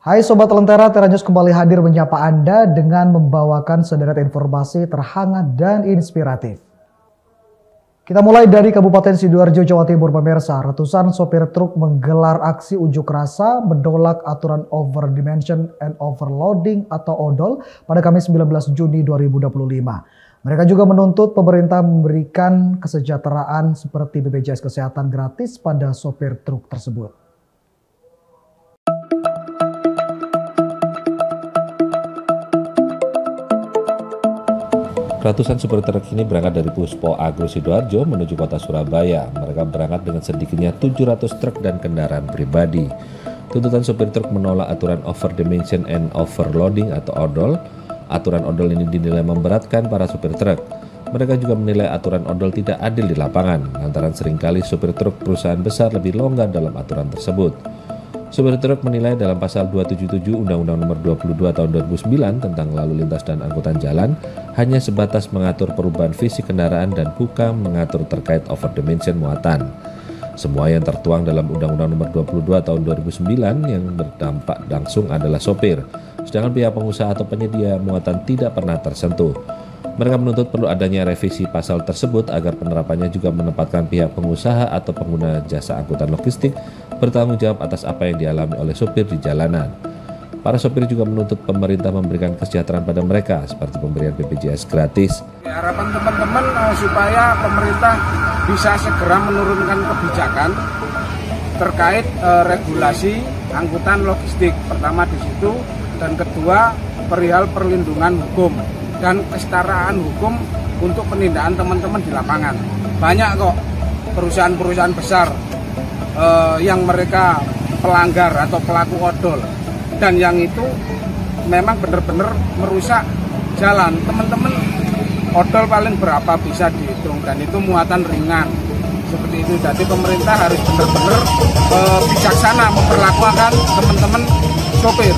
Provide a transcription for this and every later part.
Hai Sobat Lentera, Tera News kembali hadir menyapa Anda dengan membawakan sederet informasi terhangat dan inspiratif. Kita mulai dari Kabupaten Sidoarjo, Jawa Timur, pemirsa. Ratusan sopir truk menggelar aksi unjuk rasa menolak aturan over dimension and overloading atau ODOL pada Kamis 19 Juni 2025. Mereka juga menuntut pemerintah memberikan kesejahteraan seperti BPJS Kesehatan gratis pada sopir truk tersebut. Ratusan supir truk ini berangkat dari Puspo Agro Sidoarjo menuju kota Surabaya. Mereka berangkat dengan sedikitnya 700 truk dan kendaraan pribadi. Tuntutan supir truk menolak aturan over dimension and overloading atau ODOL. Aturan ODOL ini dinilai memberatkan para supir truk. Mereka juga menilai aturan ODOL tidak adil di lapangan, lantaran seringkali supir truk perusahaan besar lebih longgar dalam aturan tersebut. Supir truk menilai dalam pasal 277 Undang-Undang Nomor 22 Tahun 2009 tentang lalu lintas dan angkutan jalan hanya sebatas mengatur perubahan fisik kendaraan dan bukan mengatur terkait over dimension muatan. Semua yang tertuang dalam Undang-Undang Nomor 22 Tahun 2009 yang berdampak langsung adalah sopir, sedangkan pihak pengusaha atau penyedia muatan tidak pernah tersentuh. Mereka menuntut perlu adanya revisi pasal tersebut agar penerapannya juga menempatkan pihak pengusaha atau pengguna jasa angkutan logistik bertanggung jawab atas apa yang dialami oleh sopir di jalanan. Para sopir juga menuntut pemerintah memberikan kesejahteraan pada mereka seperti pemberian BPJS gratis. Harapan teman-teman supaya pemerintah bisa segera menurunkan kebijakan terkait regulasi angkutan logistik. Pertama di situ, dan kedua perihal perlindungan hukum dan kesetaraan hukum untuk penindakan teman-teman di lapangan. Banyak kok perusahaan-perusahaan besar yang mereka pelanggar atau pelaku odol, dan yang itu memang benar-benar merusak jalan. Teman-teman, odol paling berapa bisa dihitung, dan itu muatan ringan seperti itu. Jadi pemerintah harus benar-benar bijaksana memperlakukan teman-teman sopir.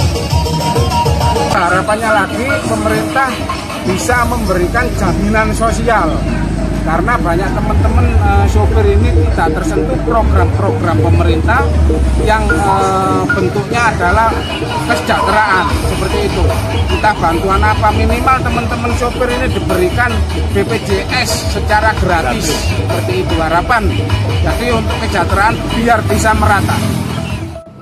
Harapannya lagi pemerintah bisa memberikan jaminan sosial, karena banyak teman-teman sopir ini tidak tersentuh program-program pemerintah yang bentuknya adalah kesejahteraan seperti itu. Entah bantuan apa, minimal teman-teman sopir ini diberikan BPJS secara gratis seperti itu harapan. Jadi untuk kesejahteraan biar bisa merata.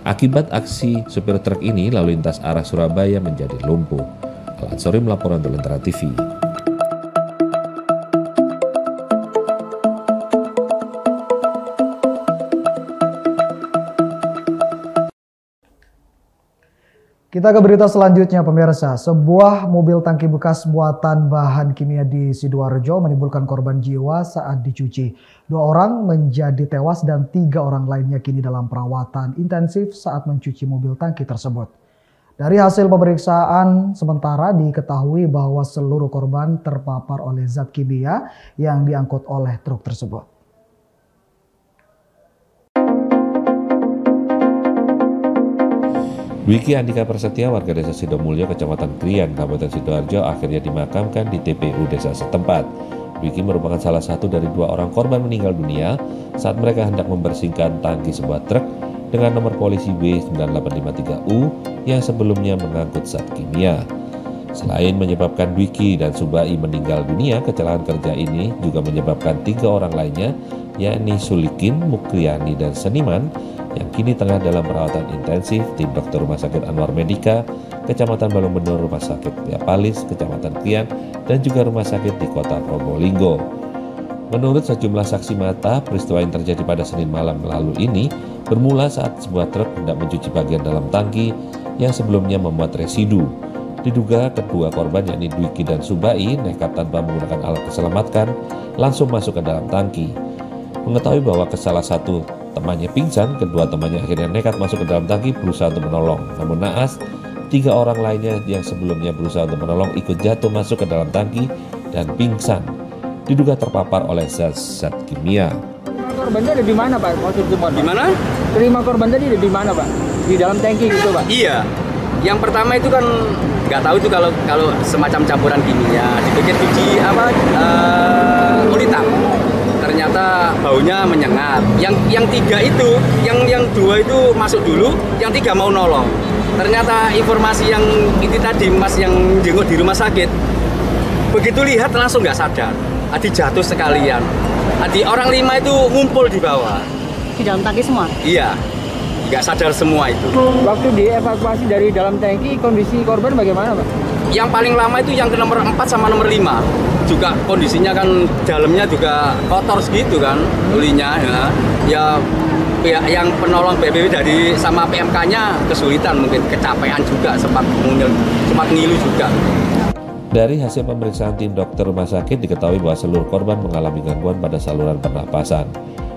Akibat aksi supir truk ini, lalu lintas arah Surabaya menjadi lumpuh. Al-Ansori melaporkan untuk Lentera TV. Kita ke berita selanjutnya, pemirsa. Sebuah mobil tangki bekas buatan bahan kimia di Sidoarjo menimbulkan korban jiwa saat dicuci. 2 orang menjadi tewas dan 3 orang lainnya kini dalam perawatan intensif saat mencuci mobil tangki tersebut. Dari hasil pemeriksaan sementara diketahui bahwa seluruh korban terpapar oleh zat kimia yang diangkut oleh truk tersebut. Dwiki Andika Prasetya, warga desa Sidomulyo, Kecamatan Krian, Kabupaten Sidoarjo, akhirnya dimakamkan di TPU desa setempat. Dwiki merupakan salah satu dari 2 orang korban meninggal dunia saat mereka hendak membersihkan tangki sebuah truk dengan nomor polisi W9853U yang sebelumnya mengangkut zat kimia. Selain menyebabkan Dwiki dan Subai meninggal dunia, kecelakaan kerja ini juga menyebabkan 3 orang lainnya, yakni Sulikin, Mukriani, dan Seniman, yang kini tengah dalam perawatan intensif tim dokter Rumah Sakit Anwar Medika, Kecamatan Balongbendor, Rumah Sakit Tiapalis, Kecamatan Krian, dan juga rumah sakit di kota Probolinggo. Menurut sejumlah saksi mata, peristiwa yang terjadi pada Senin malam lalu ini bermula saat sebuah truk hendak mencuci bagian dalam tangki yang sebelumnya memuat residu. Diduga kedua korban, yakni Dwiki dan Subai, nekat tanpa menggunakan alat keselamatan langsung masuk ke dalam tangki. Mengetahui bahwa salah satu temannya pingsan, kedua temannya akhirnya nekat masuk ke dalam tangki berusaha untuk menolong. Namun naas, 3 orang lainnya yang sebelumnya berusaha untuk menolong ikut jatuh masuk ke dalam tangki dan pingsan. Diduga terpapar oleh zat kimia. Korbannya ada di mana, Pak? Di mana? Terima korban tadi ada di mana, Pak? Di dalam tangki gitu, Pak? Iya. Yang pertama itu kan nggak tahu itu kalau semacam campuran kimia. Dipikir cuci apa? Kulit hitam. ternyata baunya menyengat. Yang 3 itu, yang 2 itu masuk dulu, yang 3 mau nolong. Ternyata informasi yang itu tadi Mas yang jenguk di rumah sakit, begitu lihat langsung nggak sadar. Adi jatuh sekalian. Adi orang 5 itu ngumpul di bawah. Di dalam tangki semua? Iya, nggak sadar semua itu. Waktu dievakuasi dari dalam tangki, kondisi korban bagaimana, Pak? Yang paling lama itu yang ke nomor 4 sama nomor 5. Juga kondisinya kan dalamnya juga kotor segitu kan, ulinya. Ya pihak yang penolong BPBD dari sama PMK-nya kesulitan, mungkin kecapean juga, sempat ngilu juga. Dari hasil pemeriksaan tim dokter rumah sakit diketahui bahwa seluruh korban mengalami gangguan pada saluran pernapasan.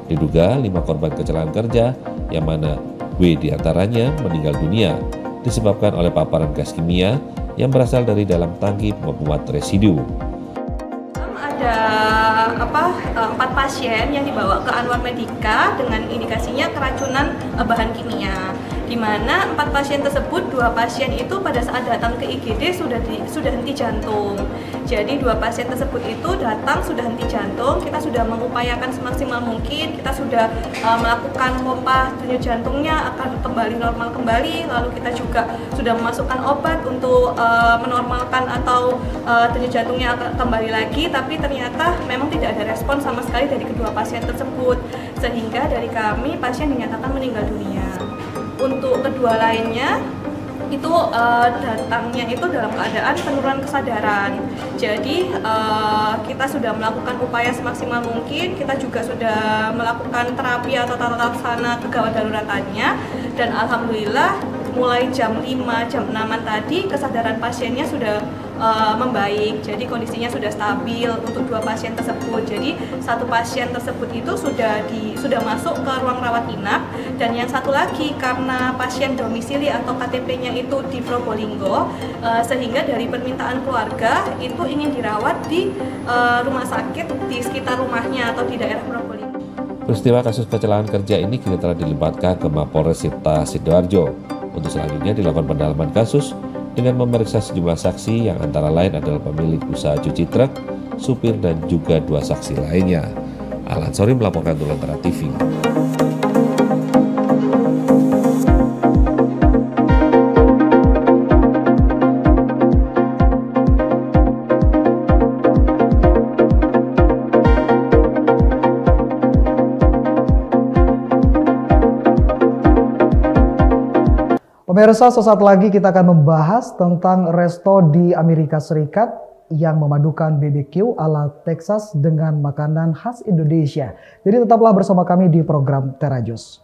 Diduga 5 korban kecelakaan kerja, yang mana W diantaranya meninggal dunia disebabkan oleh paparan gas kimia yang berasal dari dalam tangki pemuat residu. Ada 4 pasien yang dibawa ke Anwar Medika dengan indikasinya keracunan bahan kimia, di mana 4 pasien tersebut, 2 pasien itu pada saat datang ke IGD sudah henti jantung. Jadi 2 pasien tersebut itu datang sudah henti jantung, kita sudah mengupayakan semaksimal mungkin, kita sudah melakukan pompa denyut jantungnya akan kembali normal kembali, lalu kita juga sudah memasukkan obat untuk menormalkan atau denyut jantungnya akan kembali lagi, tapi ternyata memang tidak ada respon sama sekali dari kedua pasien tersebut, sehingga dari kami pasien dinyatakan meninggal dunia. Untuk kedua lainnya itu datangnya itu dalam keadaan penurunan kesadaran. Jadi kita sudah melakukan upaya semaksimal mungkin, kita juga sudah melakukan terapi atau tata laksana kegawat daruratannya, dan alhamdulillah mulai jam 5, jam 6 tadi kesadaran pasiennya sudah membaik, jadi kondisinya sudah stabil untuk 2 pasien tersebut. Jadi 1 pasien tersebut itu sudah masuk ke ruang rawat inap, dan yang 1 lagi karena pasien domisili atau KTP-nya itu di Probolinggo, sehingga dari permintaan keluarga itu ingin dirawat di rumah sakit di sekitar rumahnya atau di daerah Probolinggo. Peristiwa kasus kecelakaan kerja ini kini telah dilimpahkan ke Mapolres Sidoarjo. Untuk selanjutnya dilakukan pendalaman kasus dengan memeriksa sejumlah saksi yang antara lain adalah pemilik usaha cuci truk, supir, dan juga 2 saksi lainnya. Al-Ansori melaporkan untuk Lentera TV. Pemirsa, sesaat lagi kita akan membahas tentang resto di Amerika Serikat yang memadukan BBQ ala Texas dengan makanan khas Indonesia. Jadi tetaplah bersama kami di program Terajus.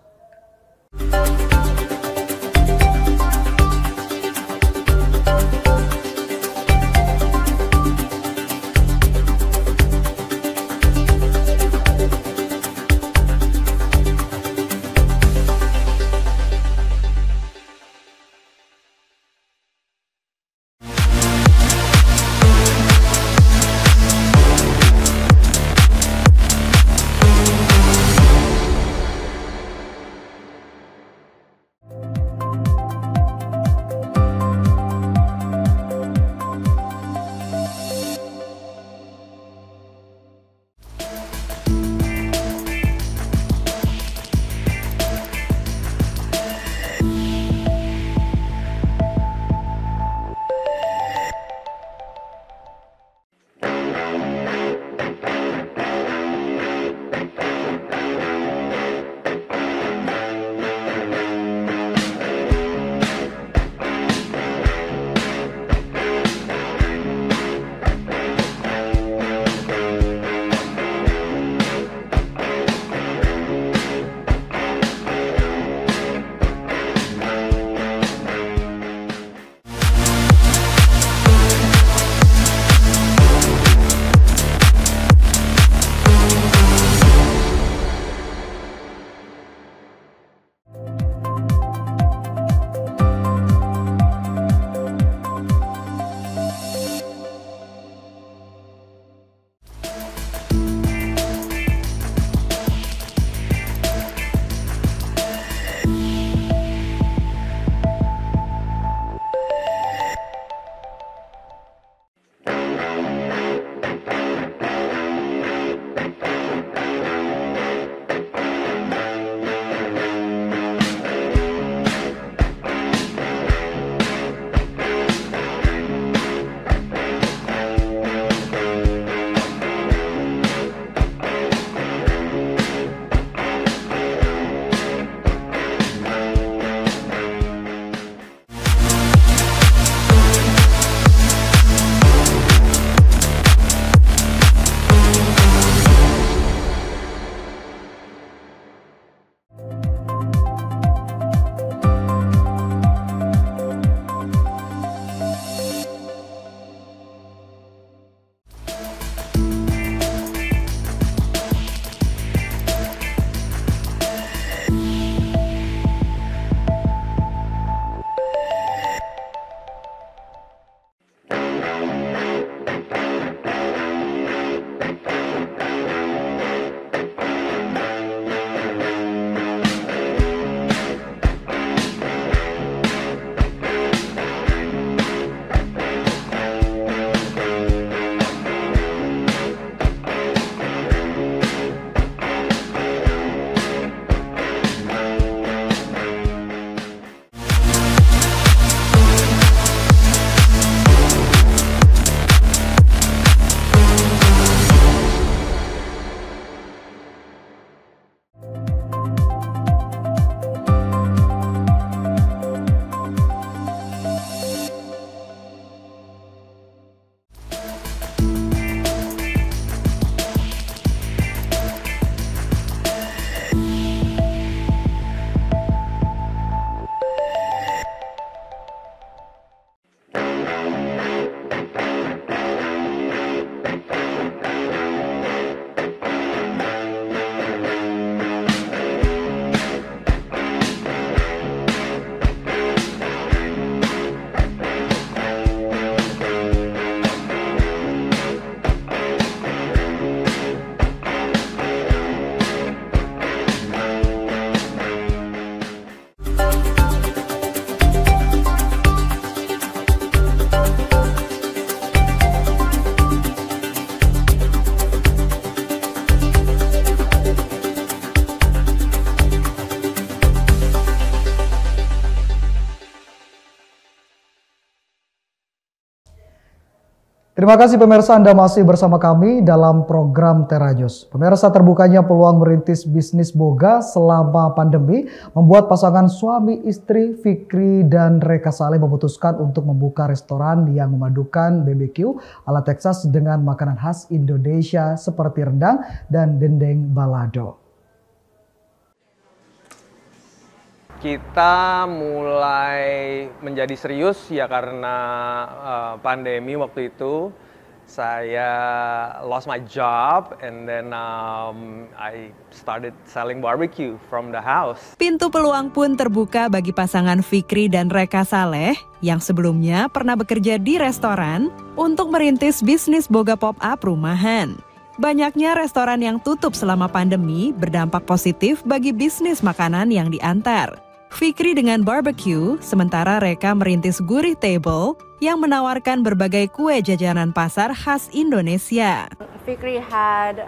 Terima kasih pemirsa, Anda masih bersama kami dalam program Terajos. Pemirsa, terbukanya peluang merintis bisnis boga selama pandemi membuat pasangan suami istri Fikri dan Reka Saleh memutuskan untuk membuka restoran yang memadukan BBQ ala Texas dengan makanan khas Indonesia seperti rendang dan dendeng balado. Kita mulai menjadi serius ya karena pandemi waktu itu. Saya lost my job and then I started selling barbecue from the house. Pintu peluang pun terbuka bagi pasangan Fikri dan Reka Saleh yang sebelumnya pernah bekerja di restoran untuk merintis bisnis boga pop-up rumahan. Banyaknya restoran yang tutup selama pandemi berdampak positif bagi bisnis makanan yang diantar. Fikri dengan barbecue, sementara Reka merintis Gurih Table yang menawarkan berbagai kue jajanan pasar khas Indonesia. Fikri had,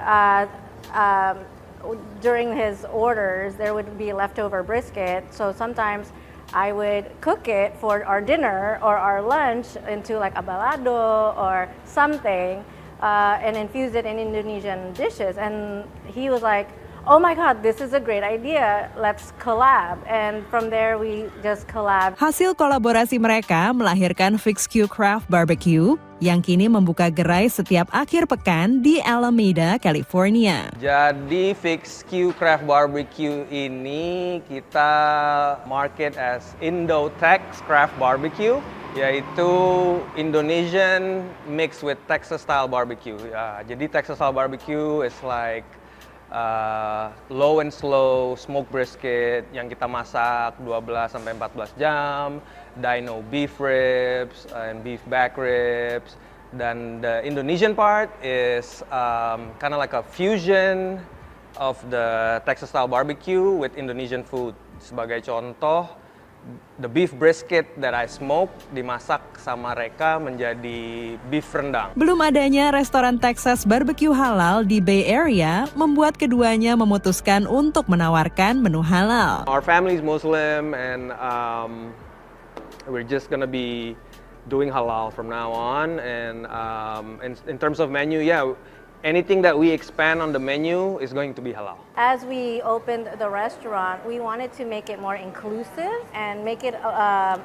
during his orders, there would be leftover brisket, so sometimes I would cook it for our dinner or our lunch into like a balado or something and infuse it in Indonesian dishes. And he was like, "Oh my God, this is a great idea. Let's collab." And from there we just collab. Hasil kolaborasi mereka melahirkan Fix Q Craft Barbecue yang kini membuka gerai setiap akhir pekan di Alameda, California. Jadi Fix Q Craft Barbecue ini kita market as Indo-Tex Craft Barbecue, yaitu Indonesian mixed with Texas style barbecue. Ya, jadi Texas style barbecue is like low and slow smoked brisket yang kita masak 12-14 jam, dino beef ribs and beef back ribs. Dan the Indonesian part is kind of like a fusion of the Texas style barbecue with Indonesian food. Sebagai contoh, the beef brisket that I smoke dimasak sama Reka menjadi beef rendang. Belum adanya restoran Texas barbecue halal di Bay Area membuat keduanya memutuskan untuk menawarkan menu halal. Our family is Muslim and we're just gonna be doing halal from now on. And in terms of menu, yeah, anything that we expand on the menu is going to be halal. As we opened the restaurant, we wanted to make it more inclusive and make it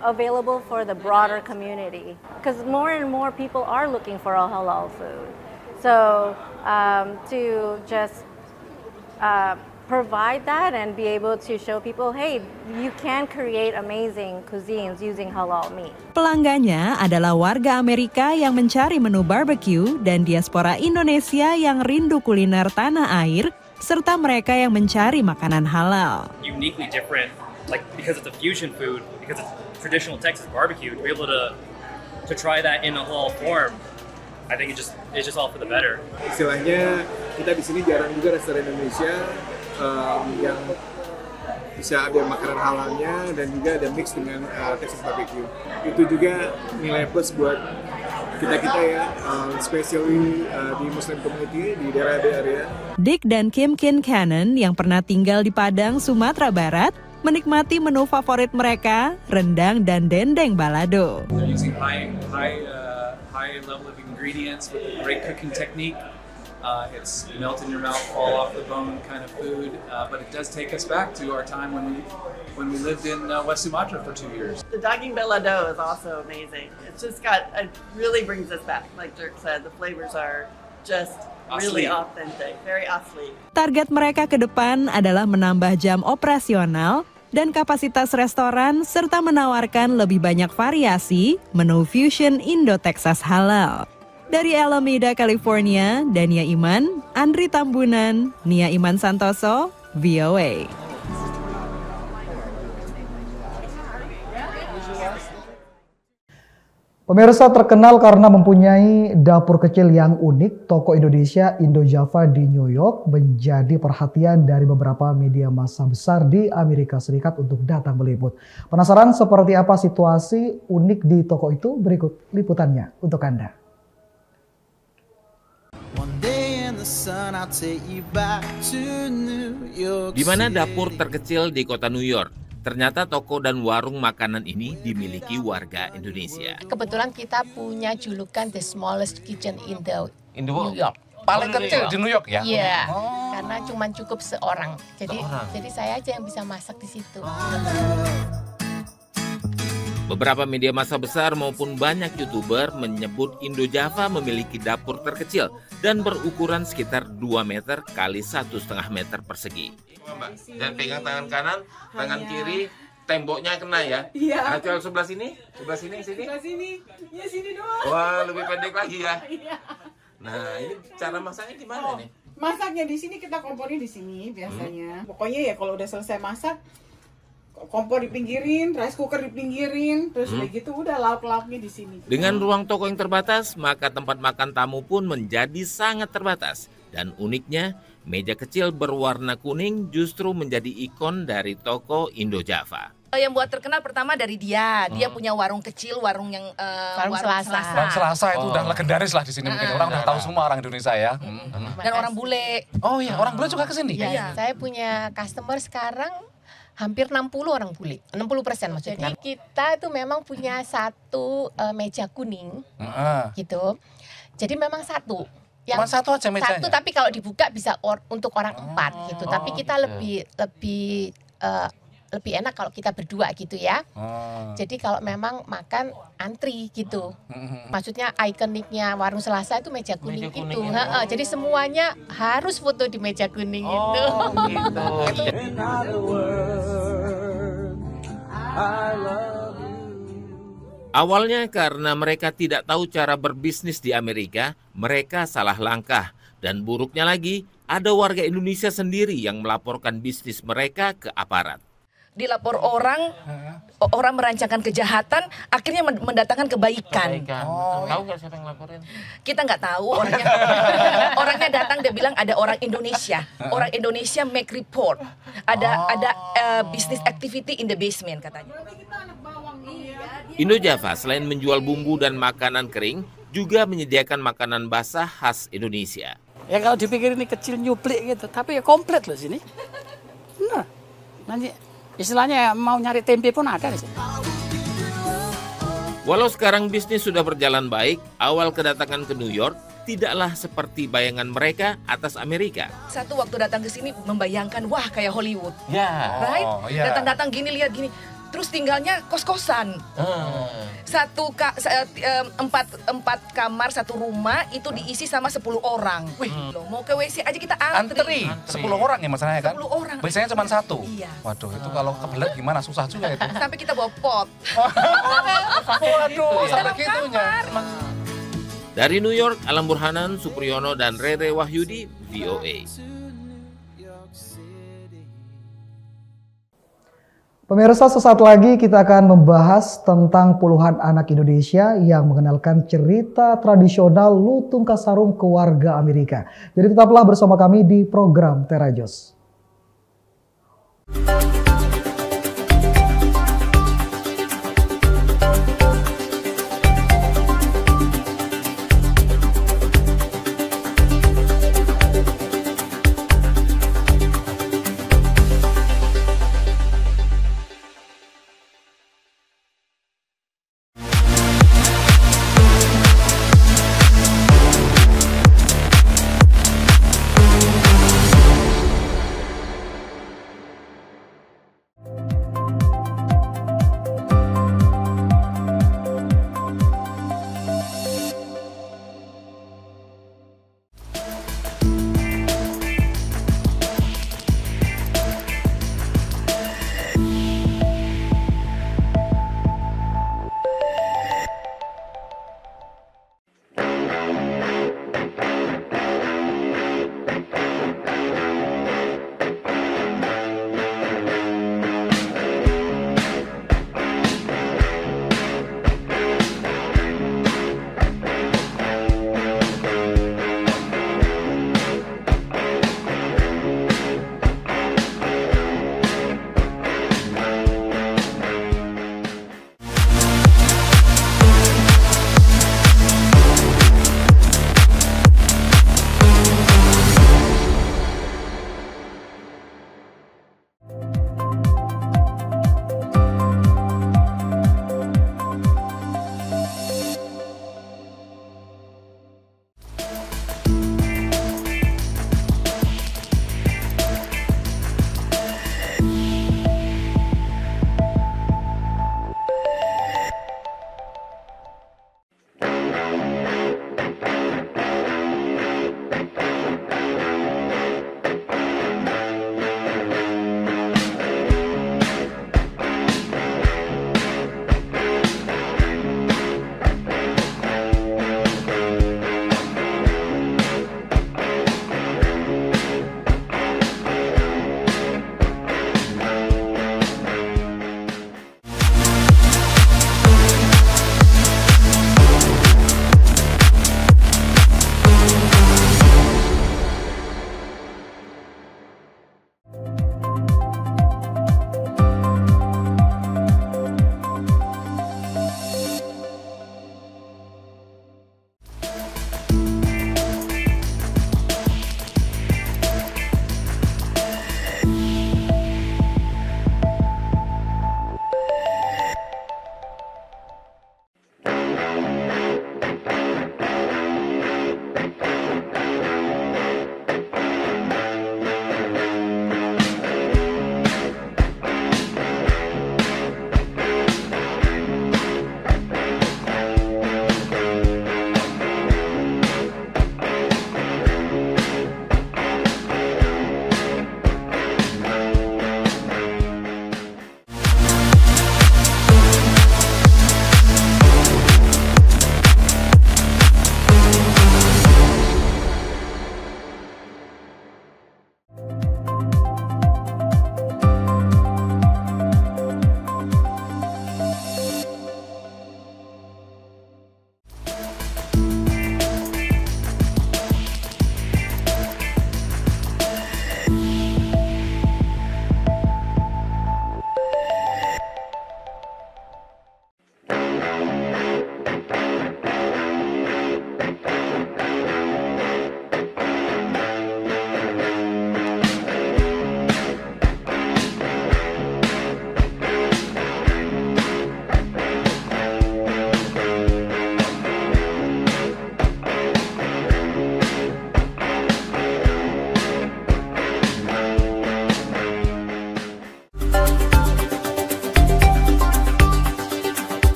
available for the broader community. Because more and more people are looking for a halal food. So to just provide that and be able to show people, hey, you can create amazing cuisines using halal meat. Pelanggannya adalah warga Amerika yang mencari menu barbecue dan diaspora Indonesia yang rindu kuliner tanah air, serta mereka yang mencari makanan halal. Uniquely different, like because it's a fusion food, because it's traditional Texas barbecue, to be able to try that in a halal form. I think it's just all for the better. Istilahnya kita di sini jarang juga restoran Indonesia yang bisa ada makanan halalnya dan juga ada mix dengan Texas barbecue. Itu juga nilai plus buat kita ya, especially di Muslim community di daerah Bay Area. Dick dan Kim Kincannon yang pernah tinggal di Padang, Sumatera Barat, menikmati menu favorit mereka, rendang dan dendeng balado. They're using high level of ingredients with a great cooking technique. It's melt in your mouth, fall off the bone kind of food, but it does take us back to our time when we lived in West Sumatra for 2 years. The daging balado is also amazing. It's just it really brings us back. Like Dirk said, the flavors are just really authentic, very asli. Target mereka ke depan adalah menambah jam operasional dan kapasitas restoran serta menawarkan lebih banyak variasi menu fusion Indo-Texas halal. Dari Alameda, California, Dania Iman, Andri Tambunan, Nia Iman Santoso, VOA. Pemirsa, terkenal karena mempunyai dapur kecil yang unik, toko Indonesia Indo-Java di New York menjadi perhatian dari beberapa media massa besar di Amerika Serikat untuk datang meliput. Penasaran seperti apa situasi unik di toko itu? Berikut liputannya untuk Anda. Di mana dapur terkecil di kota New York, Ternyata toko dan warung makanan ini dimiliki warga Indonesia. Kebetulan kita punya julukan the smallest kitchen in New York. Paling kecil di New York ya? Iya, karena cuma cukup seorang. Jadi saya aja yang bisa masak di situ. Beberapa media massa besar maupun banyak YouTuber menyebut Indo-Java memiliki dapur terkecil dan berukuran sekitar 2 meter kali 1,5 meter persegi. Dan pegang tangan kanan, tangan kiri, temboknya kena ya? Iya. Nah, coba sebelah sini, sini. Sebelah sini, ya sini doang. Wah, lebih pendek lagi ya? Iya. Nah, ini cara masaknya gimana nih? Masaknya di sini, kita kompornya di sini biasanya. Pokoknya ya kalau udah selesai masak, kompor dipinggirin, rice cooker dipinggirin, terus begitu udah lauk-lauknya di sini. Dengan ruang toko yang terbatas, maka tempat makan tamu pun menjadi sangat terbatas. Dan uniknya, meja kecil berwarna kuning justru menjadi ikon dari toko Indo-Java. Yang buat terkenal pertama dari dia punya warung kecil, warung yang warung Selasa. Warung Selasa itu udah legendaris lah di sini, mungkin orang udah tahu semua orang Indonesia ya. Dan orang bule. Oh iya, orang bule juga kesini. Iya. Saya punya customer sekarang hampir 60 orang bule, 60% maksudnya. Jadi kita itu memang punya satu meja kuning, gitu. Jadi memang satu. Cuma satu aja mejanya? Satu, tapi kalau dibuka bisa untuk orang 4 gitu. Tapi kita lebih enak kalau kita berdua gitu ya. Jadi kalau memang makan antri gitu. Maksudnya ikoniknya warung Selasa itu meja kuning itu. Jadi semuanya harus foto di meja kuning itu. Awalnya karena mereka tidak tahu cara berbisnis di Amerika, mereka salah langkah. Dan buruknya lagi, ada warga Indonesia sendiri yang melaporkan bisnis mereka ke aparat. Dilapor orang merancangkan kejahatan, akhirnya mendatangkan kebaikan. Tahu nggak siapa yang laporin? Kita nggak tahu orangnya. Orangnya datang, dia bilang ada orang Indonesia. Orang Indonesia make report. Ada business activity in the basement katanya. Indo-Java selain menjual bumbu dan makanan kering, juga menyediakan makanan basah khas Indonesia. Ya kalau dipikir ini kecil nyuplik gitu, tapi ya komplit loh sini. Nah, nanti istilahnya mau nyari tempe pun ada di sini. Walau sekarang bisnis sudah berjalan baik, awal kedatangan ke New York tidaklah seperti bayangan mereka atas Amerika. Satu waktu datang ke sini membayangkan, wah kayak Hollywood. Right? Datang-datang gini, lihat gini. Terus tinggalnya kos-kosan. Empat kamar, satu rumah itu diisi sama 10 orang. Wih, mau ke WC aja kita antri. 10 orang ya masalahnya kan? 10 orang. Biasanya cuma satu. Iya. Waduh, itu kalau kebelet gimana, susah juga itu. Sampai kita bawa pot. Waduh, sampai gitunya. Dari New York, Alam Burhanan, Supriyono, dan Rere Wahyudi, VOA. Pemirsa, sesaat lagi kita akan membahas tentang puluhan anak Indonesia yang mengenalkan cerita tradisional lutung kasarung ke warga Amerika. Jadi tetaplah bersama kami di program Terajos.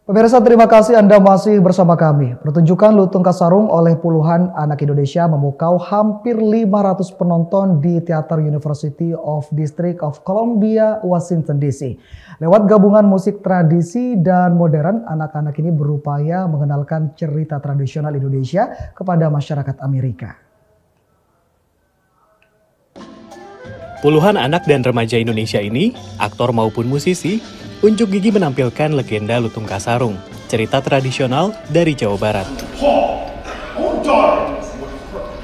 Pemirsa, terima kasih Anda masih bersama kami. Pertunjukan Lutung Kasarung oleh puluhan anak Indonesia memukau hampir 500 penonton di Teater University of District of Columbia, Washington DC. Lewat gabungan musik tradisi dan modern, anak-anak ini berupaya mengenalkan cerita tradisional Indonesia kepada masyarakat Amerika. Puluhan anak dan remaja Indonesia ini, aktor maupun musisi, unjuk gigi menampilkan legenda Lutung Kasarung, cerita tradisional dari Jawa Barat.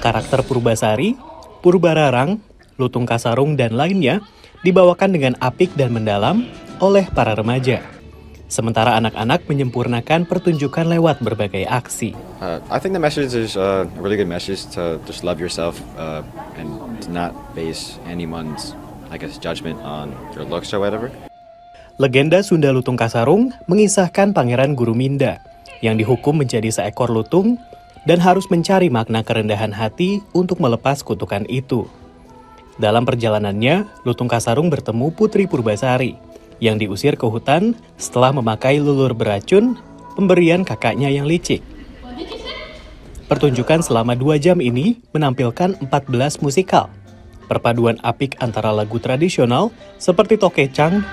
Karakter Purbasari, Purbararang, Lutung Kasarung, dan lainnya dibawakan dengan apik dan mendalam oleh para remaja. Sementara anak-anak menyempurnakan pertunjukan lewat berbagai aksi. I think the message is a really good message to just love yourself and to not base anyone's, judgment on your looks or whatever. Legenda Sunda Lutung Kasarung mengisahkan Pangeran Guruminda yang dihukum menjadi seekor lutung dan harus mencari makna kerendahan hati untuk melepas kutukan itu. Dalam perjalanannya, Lutung Kasarung bertemu Putri Purbasari yang diusir ke hutan setelah memakai lulur beracun pemberian kakaknya yang licik. Pertunjukan selama 2 jam ini menampilkan 14 musikal. Perpaduan apik antara lagu tradisional seperti Tokecang,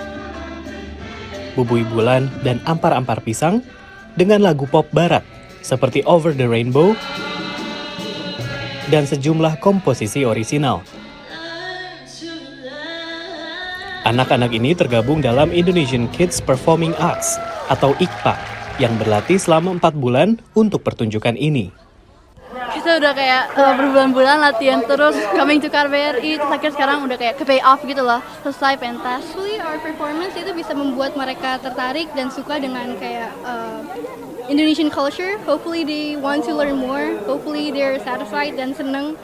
Bubui Bulan, dan Ampar-Ampar Pisang dengan lagu pop barat seperti Over the Rainbow dan sejumlah komposisi orisinal. Anak-anak ini tergabung dalam Indonesian Kids Performing Arts atau IKPA yang berlatih selama 4 bulan untuk pertunjukan ini. Kita udah kayak berbulan-bulan latihan terus coming to KBRI, terus akhirnya sekarang udah kayak ke pay off gitu loh, selesai pentas. Actually our performance itu bisa membuat mereka tertarik dan suka dengan kayak Indonesian culture. Hopefully they want to learn more, hopefully they're satisfied dan seneng.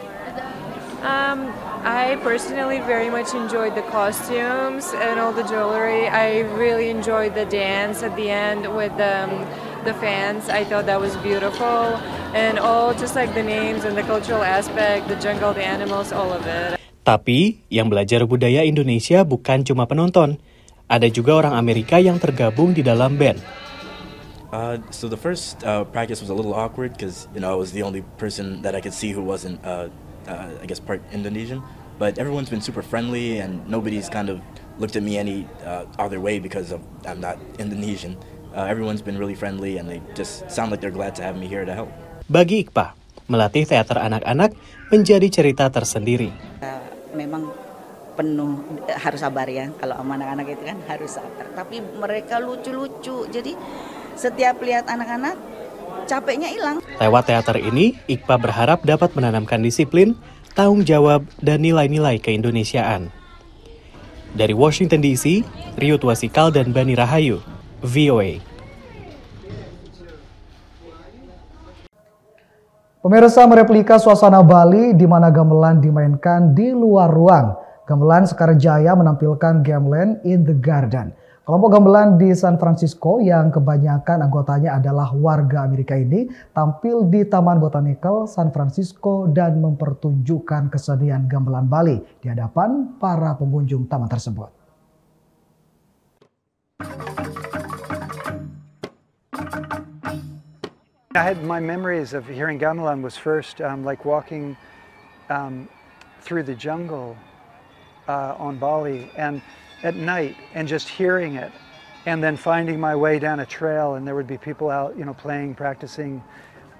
I personally very much enjoyed the costumes and all the jewelry. I really enjoyed the dance at the end with the fans. I thought that was beautiful. And all just like the names and the cultural aspect, the jungle, the animals, all of it. Tapi, yang belajar budaya Indonesia bukan cuma penonton. Ada juga orang Amerika yang tergabung di dalam band. So the first practice was a little awkward because, I was the only person that I could see who wasn't part Indonesian, but everyone's been super friendly and nobody's kind of looked at me any other way because I'm not Indonesian. Everyone's been really friendly and they just sound like they're glad to have me here to help. Bagi IKPA, melatih teater anak-anak menjadi cerita tersendiri. Memang penuh, harus sabar ya, kalau sama anak-anak itu kan harus sabar. Tapi mereka lucu-lucu, jadi setiap lihat anak-anak, capeknya hilang. Lewat teater ini, IKPA berharap dapat menanamkan disiplin, tanggung jawab, dan nilai-nilai keindonesiaan. Dari Washington DC, Rio Tuasikal dan Bani Rahayu, VOA. Pemirsa, mereplika suasana Bali di mana gamelan dimainkan di luar ruang. Gamelan Sekarjaya menampilkan Gamelan in the Garden. Kelompok gamelan di San Francisco yang kebanyakan anggotanya adalah warga Amerika ini tampil di Taman Botanical San Francisco dan mempertunjukkan kesenian gamelan Bali di hadapan para pengunjung taman tersebut. I had my memories of hearing gamelan was first like walking through the jungle on Bali and at night and just hearing it and then finding my way down a trail and there would be people out, playing, practicing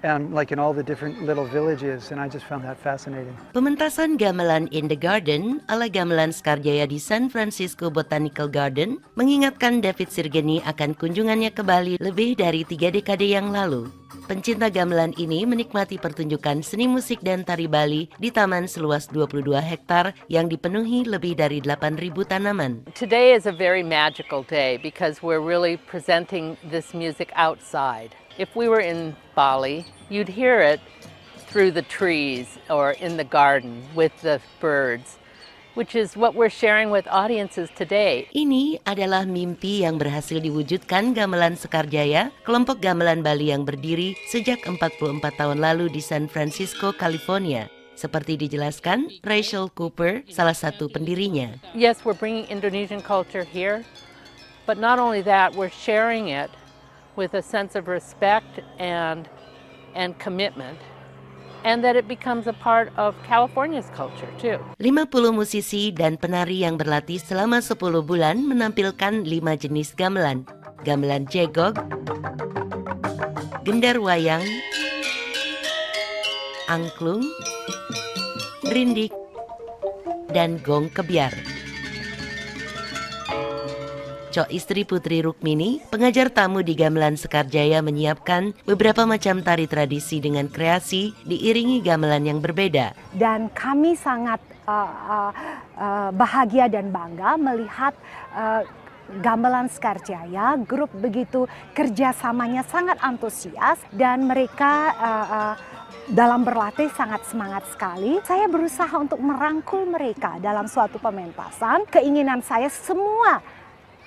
and like in all the different little villages and I just found that fascinating. Pementasan Gamelan in the Garden ala Gamelan Sekarjaya di San Francisco Botanical Garden mengingatkan David Sirgeni akan kunjungannya ke Bali lebih dari 3 dekade yang lalu. Pencinta gamelan ini menikmati pertunjukan seni musik dan tari Bali di taman seluas 22 hektar yang dipenuhi lebih dari 8.000 tanaman. Today is a very magical day because we're really presenting this music outside. If we were in Bali, you'd hear it through the trees or in the garden with the birds, which is what we're sharing with audiences today. Ini adalah mimpi yang berhasil diwujudkan Gamelan Sekarjaya, kelompok gamelan Bali yang berdiri sejak 44 tahun lalu di San Francisco, California. Seperti dijelaskan Rachel Cooper, salah satu pendirinya. Yes, we're bringing Indonesian culture here, but not only that, we're sharing it with a sense of respect and commitment, and that it becomes a part of California's culture too. 50 musisi dan penari yang berlatih selama 10 bulan menampilkan 5 jenis gamelan. Gamelan jegog, gendar wayang, angklung, rindik, dan gong kebiar. Cok istri Putri Rukmini, pengajar tamu di Gamelan Sekarjaya menyiapkan beberapa macam tari tradisi dengan kreasi diiringi gamelan yang berbeda. Dan kami sangat bahagia dan bangga melihat Gamelan Sekarjaya, grup begitu kerjasamanya sangat antusias dan mereka dalam berlatih sangat semangat sekali. Saya berusaha untuk merangkul mereka dalam suatu pementasan. Keinginan saya semua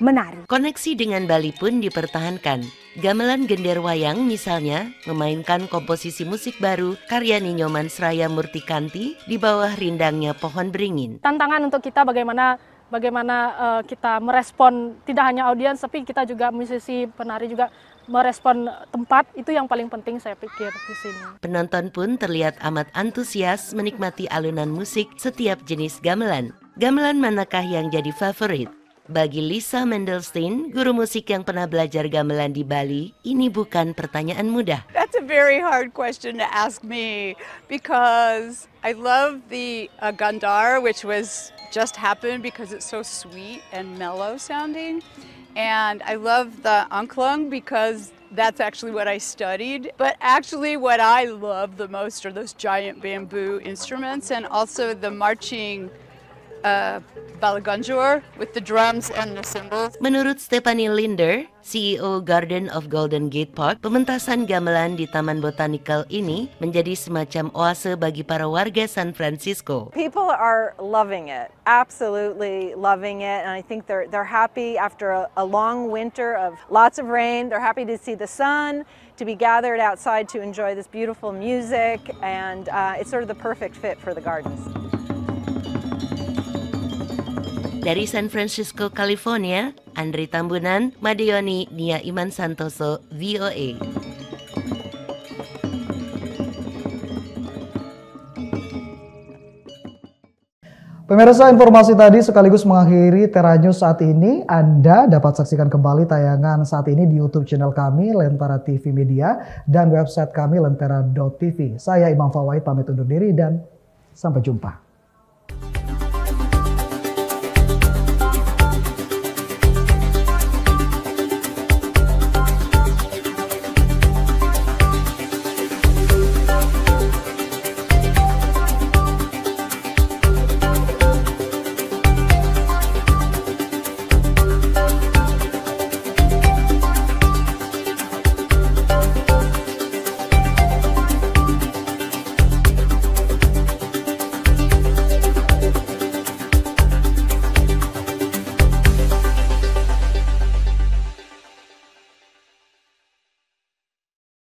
menari. Koneksi dengan Bali pun dipertahankan. Gamelan Gender Wayang misalnya memainkan komposisi musik baru karya Ninyoman Sraya Murtikanti di bawah rindangnya pohon beringin. Tantangan untuk kita bagaimana kita merespon tidak hanya audiens tapi kita juga musisi penari juga merespon tempat, itu yang paling penting saya pikir di sini. Penonton pun terlihat amat antusias menikmati alunan musik setiap jenis gamelan. Gamelan manakah yang jadi favorit? Bagi Lisa Mendelstein, guru musik yang pernah belajar gamelan di Bali, ini bukan pertanyaan mudah. That's a very hard question to ask me because I love the Gandhar, which was just happened because it's so sweet and mellow sounding. And I love the angklung because that's actually what I studied. But actually what I love the most are those giant bamboo instruments and also the marching balaganjor with the drums and the cymbals. Menurut Stephanie Linder, CEO Garden of Golden Gate Park, pementasan gamelan di Taman Botanical ini menjadi semacam oase bagi para warga San Francisco. People are loving it, absolutely loving it, and I think they're happy after a long winter of lots of rain. They're happy to see the sun, to be gathered outside to enjoy this beautiful music, and it's sort of the perfect fit for the gardens. Dari San Francisco, California, Andri Tambunan, Madioni, Nia Iman Santoso, VOA. Pemirsa, informasi tadi sekaligus mengakhiri Tera News saat ini. Anda dapat saksikan kembali tayangan saat ini di YouTube channel kami, Lentera TV Media, dan website kami lentera.tv. Saya Imam Fawait pamit undur diri dan sampai jumpa.